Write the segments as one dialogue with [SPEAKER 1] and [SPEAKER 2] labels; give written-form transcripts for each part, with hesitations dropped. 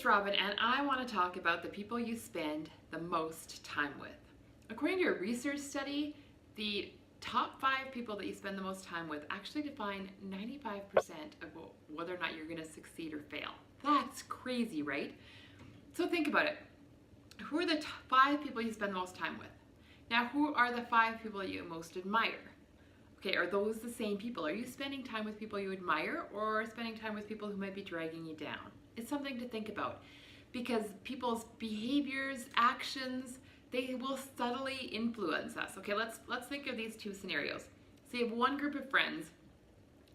[SPEAKER 1] it's Robin, and I want to talk about the people you spend the most time with. According to a research study, the top 5 people that you spend the most time with actually define 95% of whether or not you're going to succeed or fail. That's crazy, right? So think about it. Who are the top 5 people you spend the most time with? Now, who are the 5 people that you most admire? Okay, are those the same people? Are you spending time with people you admire or spending time with people who might be dragging you down? It's something to think about because people's behaviors, actions, they will subtly influence us. Okay, let's think of these 2 scenarios. So you have one group of friends.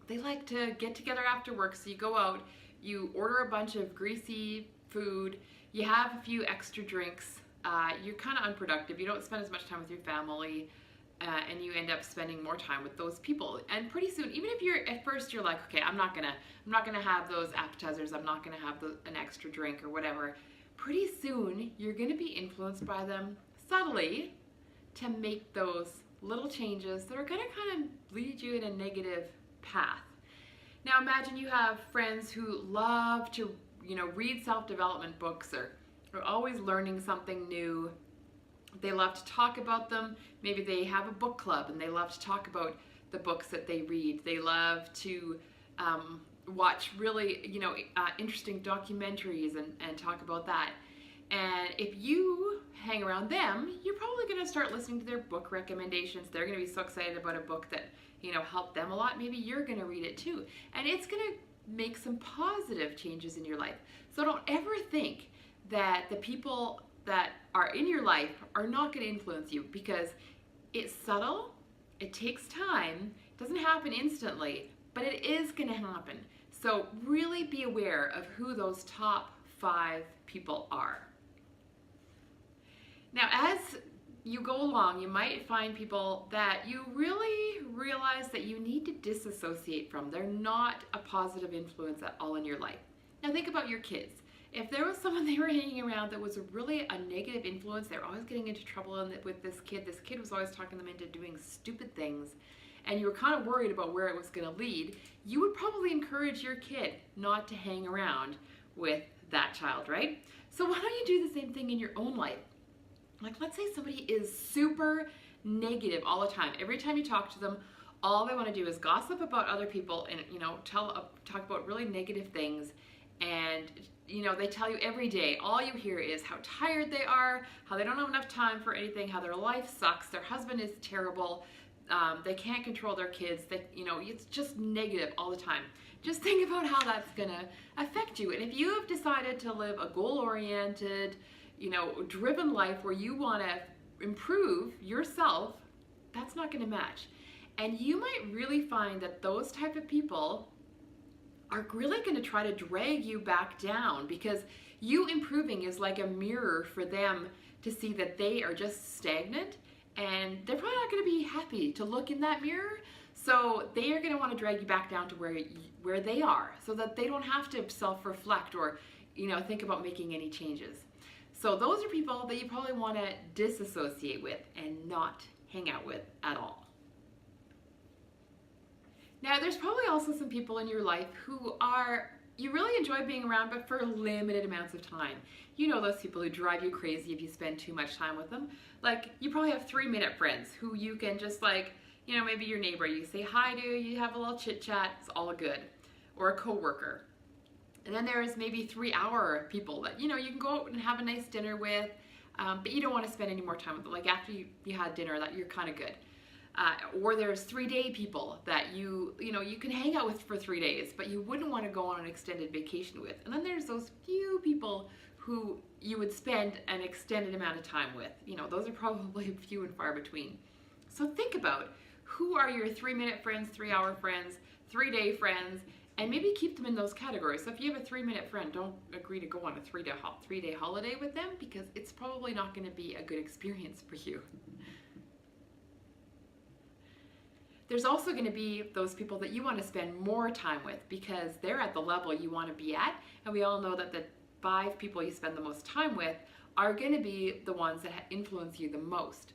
[SPEAKER 1] They like to get together after work, so you go out, you order a bunch of greasy food, you have a few extra drinks, you're kind of unproductive, you don't spend as much time with your family, and you end up spending more time with those people. And pretty soon, even if you're at first you're like, okay, I'm not gonna have those appetizers, I'm not gonna have an extra drink or whatever. Pretty soon, you're gonna be influenced by them subtly to make those little changes that are gonna kind of lead you in a negative path. Now imagine you have friends who love to, read self-development books or are always learning something new. They love to talk about them. Maybe they have a book club and they love to talk about the books that they read. They love to watch really, interesting documentaries and talk about that. And if you hang around them, you're probably going to start listening to their book recommendations. They're going to be so excited about a book that, helped them a lot. Maybe you're going to read it too. And it's going to make some positive changes in your life. So don't ever think that the people that are in your life are not going to influence you, because it's subtle, it takes time, it doesn't happen instantly, but it is going to happen. So really be aware of who those top 5 people are. Now, as you go along, you might find people that you really realize that you need to disassociate from. They're not a positive influence at all in your life. Now think about your kids. If there was someone they were hanging around that was really a negative influence, they're always getting into trouble with this kid was always talking them into doing stupid things, and you were kind of worried about where it was going to lead, you would probably encourage your kid not to hang around with that child, right? So why don't you do the same thing in your own life? Like, let's say somebody is super negative all the time. Every time you talk to them, all they want to do is gossip about other people and, talk about really negative things. And, they tell you every day, all you hear is how tired they are, how they don't have enough time for anything, how their life sucks, their husband is terrible, they can't control their kids, it's just negative all the time. Just think about how that's going to affect you. And if you have decided to live a goal-oriented, driven life where you want to improve yourself, that's not going to match. And you might really find that those type of people are really going to try to drag you back down, because you improving is like a mirror for them to see that they are just stagnant, and they're probably not going to be happy to look in that mirror. So they are going to want to drag you back down to where they are, so that they don't have to self-reflect or think about making any changes. So those are people that you probably want to disassociate with and not hang out with at all. Now, there's probably also some people in your life who you really enjoy being around, but for limited amounts of time. Those people who drive you crazy if you spend too much time with them. Like, you probably have 3-minute friends who you can just maybe your neighbor, you say hi to, you have a little chit chat, it's all good. Or a coworker. And then there's maybe 3-hour people that, you can go out and have a nice dinner with, but you don't want to spend any more time with them. Like after you had dinner, that you're kind of good. Or there's 3-day people that you can hang out with for 3 days, but you wouldn't want to go on an extended vacation with. And then there's those few people who you would spend an extended amount of time with. Those are probably few and far between. So think about who are your 3-minute friends, 3-hour friends, 3-day friends, and maybe keep them in those categories. So if you have a 3-minute friend, don't agree to go on a 3-day holiday with them, because it's probably not going to be a good experience for you. There's also going to be those people that you want to spend more time with because they're at the level you want to be at, and we all know that the 5 people you spend the most time with are going to be the ones that influence you the most.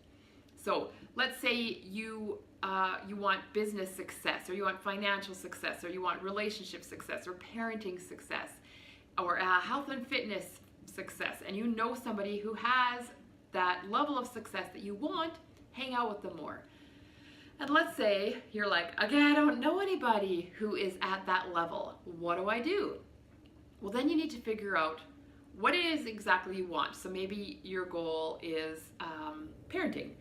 [SPEAKER 1] So let's say you want business success, or you want financial success, or you want relationship success, or parenting success, or health and fitness success, and you know somebody who has that level of success that you want, hang out with them more. And let's say you're like, okay, I don't know anybody who is at that level. What do I do? Well, then you need to figure out what it is exactly you want. So maybe your goal is parenting.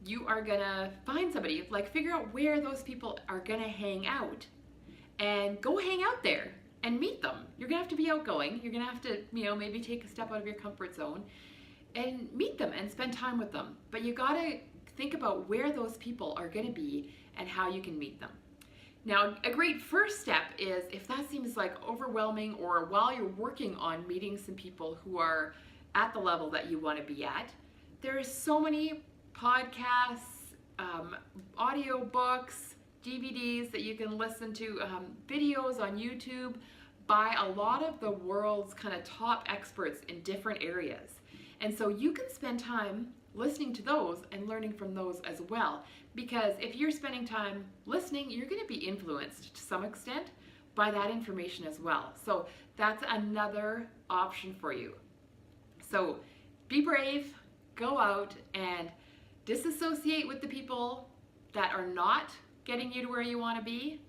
[SPEAKER 1] You are gonna find somebody, like figure out where those people are gonna hang out and go hang out there and meet them. You're gonna have to be outgoing. You're gonna have to, maybe take a step out of your comfort zone and meet them and spend time with them. But you gotta think about where those people are gonna be and how you can meet them. Now, a great first step is, if that seems like overwhelming, or while you're working on meeting some people who are at the level that you want to be at, there's so many podcasts, audio books, DVDs that you can listen to, videos on YouTube by a lot of the world's kind of top experts in different areas. And so you can spend time listening to those and learning from those as well. Because if you're spending time listening, you're going to be influenced to some extent by that information as well. So that's another option for you. So be brave, go out and disassociate with the people that are not getting you to where you want to be.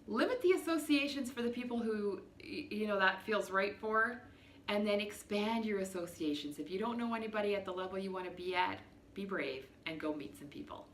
[SPEAKER 1] Limit the associations for the people who, that feels right for, and then expand your associations. If you don't know anybody at the level you want to be at, be brave and go meet some people.